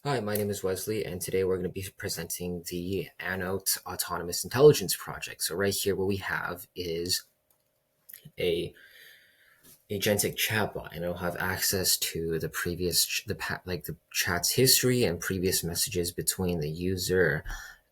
Hi, my name is Wesley, and today we're going to be presenting the Anote Autonomous Intelligence Project. So right here, what we have is a agentic chatbot, and it'll have access to the the chat's history and previous messages between the user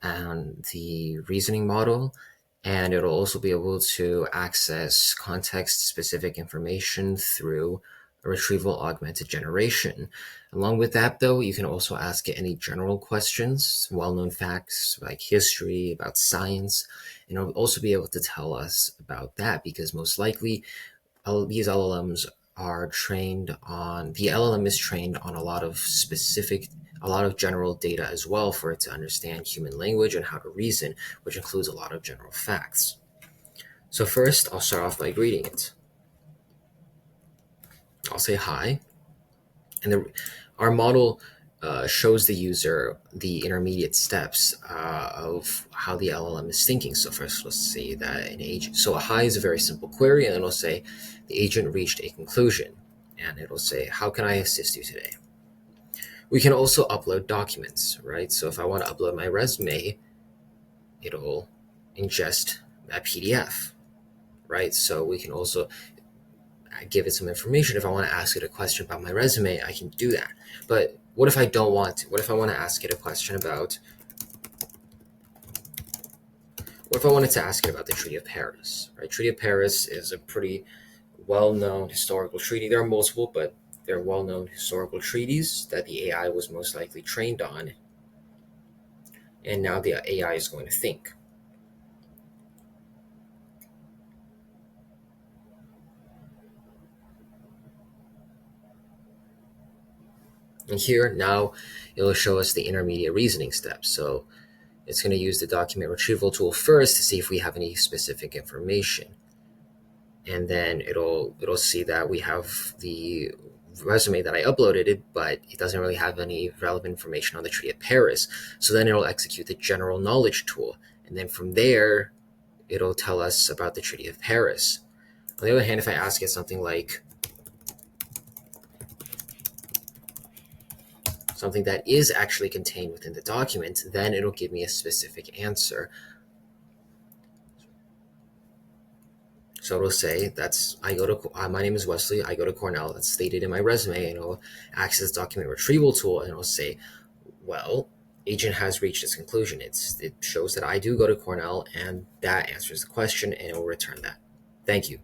and the reasoning model. And it'll also be able to access context-specific information through retrieval augmented generation. Along with that, though, you can also ask it any general questions, well-known facts like history, about science, and it'll also be able to tell us about that because most likely these LLMs are trained on the LLM is trained on a lot of general data as well for it to understand human language and how to reason, which includes a lot of general facts. So first, I'll start off by greeting it. I'll say hi, and our model shows the user the intermediate steps of how the LLM is thinking. So first, let's say that an agent. So a hi is a very simple query, and it'll say the agent reached a conclusion, and it'll say, "How can I assist you today?" We can also upload documents, right? So if I want to upload my resume, it'll ingest a PDF, right? So we can also give it some information. If I want to ask it a question about my resume, I can do that. But what if I don't want to? What if I want to ask it a question about, what if I wanted to ask it about the Treaty of Paris, right? Treaty of Paris is a pretty well-known historical treaty. There are multiple, but they're well-known historical treaties that the AI was most likely trained on. And now the AI is going to think. And here, now it'll show us the intermediate reasoning steps. So it's going to use the document retrieval tool first to see if we have any specific information. And then it'll see that we have the resume that I uploaded, but it doesn't really have any relevant information on the Treaty of Paris. So then it'll execute the general knowledge tool. And then from there, it'll tell us about the Treaty of Paris. On the other hand, if I ask it something that is actually contained within the document, then it'll give me a specific answer. So it'll say my name is Wesley, I go to Cornell, that's stated in my resume, and it'll access document retrieval tool, and it'll say, well, agent has reached its conclusion. It shows that I do go to Cornell, and that answers the question, and it will return that. Thank you.